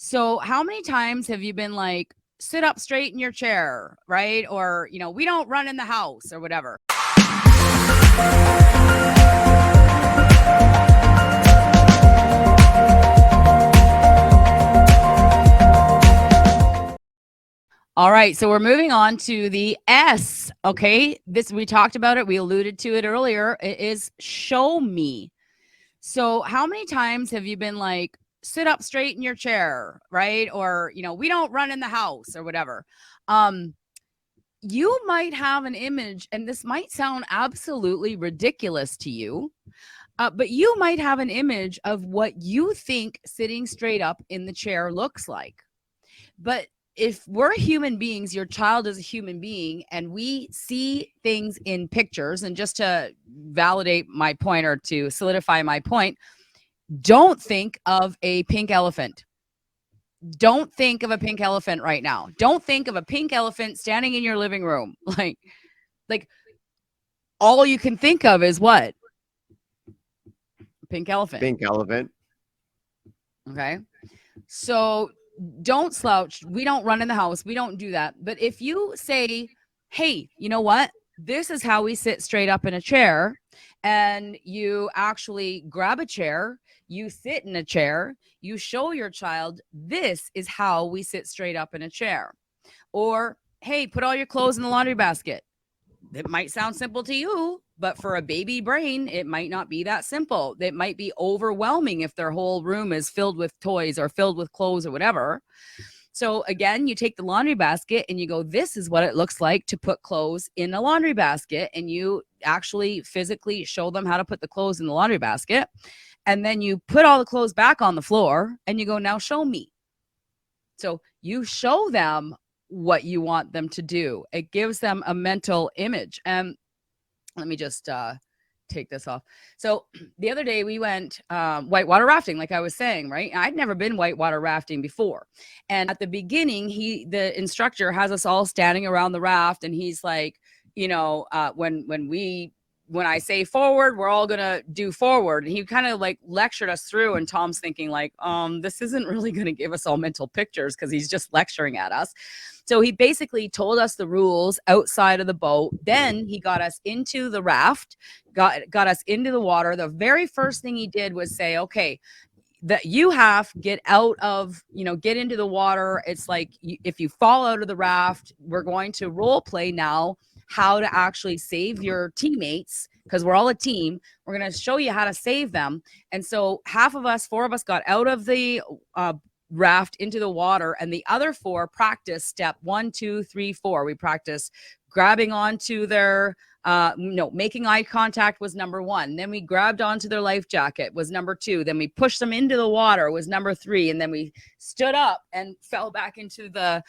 So how many times have you been like, sit up straight in your chair, right? Or, we don't run in the house or whatever. All right, so we're moving on to the S. Okay, we talked about it. We alluded to it earlier. It is show me. So how many times have you been like, sit up straight in your chair, right? Or, we don't run in the house or whatever. You might have an image, and this might sound absolutely ridiculous to you, but you might have an image of what you think sitting straight up in the chair looks like. But if we're human beings, your child is a human being, and we see things in pictures, and just to validate my point or to solidify my point, don't think of a pink elephant. Don't think of a pink elephant right now. Don't think of a pink elephant standing in your living room. Like all you can think of is what? Pink elephant. Pink elephant. Okay. So don't slouch. We don't run in the house. We don't do that. But if you say, hey, you know what? This is how we sit straight up in a chair, and you actually grab a chair, you sit in a chair, you show your child, this is how we sit straight up in a chair. Or, hey, put all your clothes in the laundry basket. It might sound simple to you, but for a baby brain, it might not be that simple. It might be overwhelming if their whole room is filled with toys or filled with clothes or whatever. So again, you take the laundry basket and you go, this is what it looks like to put clothes in a laundry basket. And you actually physically show them how to put the clothes in the laundry basket. And then you put all the clothes back on the floor and you go, now show me. So you show them what you want them to do. It gives them a mental image. And let me just take this off. So the other day we went whitewater rafting, like I was saying, right? I'd never been whitewater rafting before. And at the beginning, the instructor has us all standing around the raft, and he's like, when I say forward, we're all going to do forward. And he kind of like lectured us through, and Tom's thinking like, this isn't really going to give us all mental pictures because he's just lecturing at us. So he basically told us the rules outside of the boat. Then he got us into the raft, got us into the water. The very first thing he did was say, okay, that you have get out of, get into the water. It's like, if you fall out of the raft, we're going to role play now how to actually save your teammates, because we're all a team. We're going to show you how to save them. And so four of us got out of the raft into the water, and the other four practiced step 1, 2, 3, 4. We practiced grabbing onto their making eye contact was number 1. Then we grabbed onto their life jacket was number 2. Then we pushed them into the water was number 3. And then we stood up and fell back into the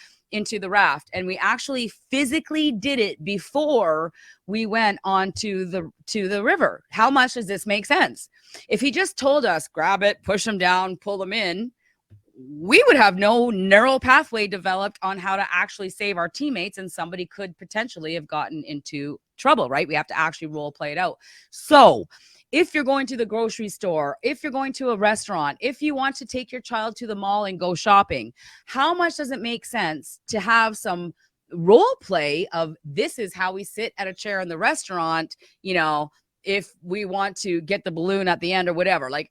raft. And we actually physically did it before we went onto the river. How much does this make sense? If he just told us, grab it, push them down, pull them in, we would have no neural pathway developed on how to actually save our teammates, and somebody could potentially have gotten into trouble, right? We have to actually role play it out. So if you're going to the grocery store, if you're going to a restaurant, if you want to take your child to the mall and go shopping, how much does it make sense to have some role play of, this is how we sit at a chair in the restaurant, if we want to get the balloon at the end or whatever. Like,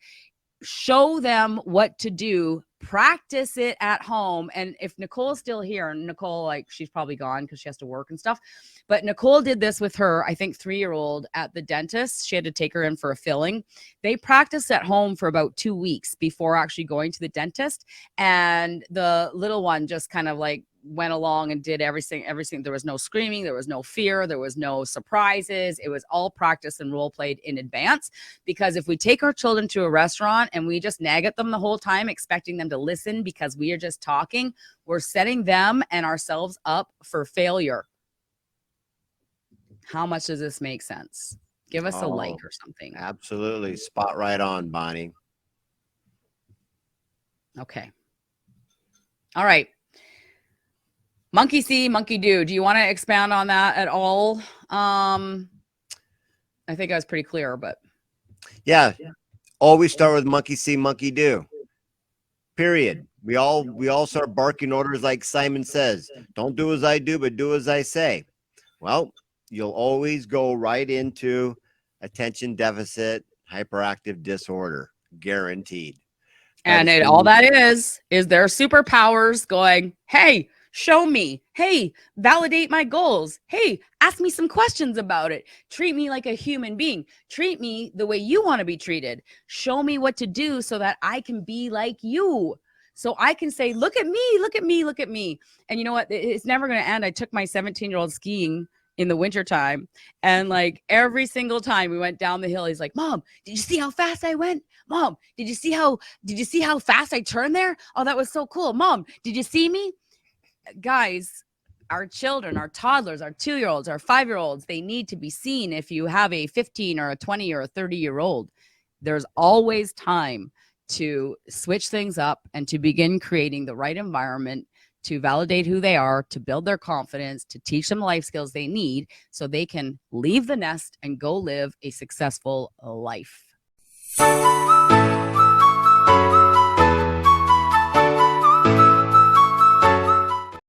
show them what to do, practice it at home. And if Nicole's still here, and Nicole, like, she's probably gone because she has to work and stuff, but Nicole did this with her, I think 3-year-old at the dentist. She had to take her in for a filling. They practiced at home for about 2 weeks before actually going to the dentist. And the little one just kind of like went along and did everything. There was no screaming, there was no fear, there was no surprises. It was all practiced and role played in advance. Because if we take our children to a restaurant and we just nag at them the whole time, expecting them to listen because we are just talking, we're setting them and ourselves up for failure. How much does this make sense? Give us a like or something. Absolutely. Spot right on, Bonnie. Okay. All right. Monkey see, monkey do. Do you want to expound on that at all? I think I was pretty clear, but. Yeah. Always start with monkey see, monkey do. Period. We all start barking orders like Simon Says. Don't do as I do, but do as I say. Well, you'll always go right into attention deficit hyperactive disorder, guaranteed. That And is all when that is their superpowers going, hey, show me. Hey, validate my goals. Hey, ask me some questions about it. Treat me like a human being. Treat me the way you want to be treated. Show me what to do so that I can be like you. So I can say, look at me, look at me, look at me. And you know what? It's never going to end. I took my 17-year-old skiing in the wintertime. And like every single time we went down the hill, he's like, Mom, did you see how fast I went? Mom, did you see how fast I turned there? Oh, that was so cool. Mom, did you see me? Guys, our children, our toddlers, our 2-year-olds, our 5-year-olds, they need to be seen. If you have a 15 or a 20 or a 30-year-old, there's always time to switch things up and to begin creating the right environment to validate who they are, to build their confidence, to teach them life skills they need so they can leave the nest and go live a successful life.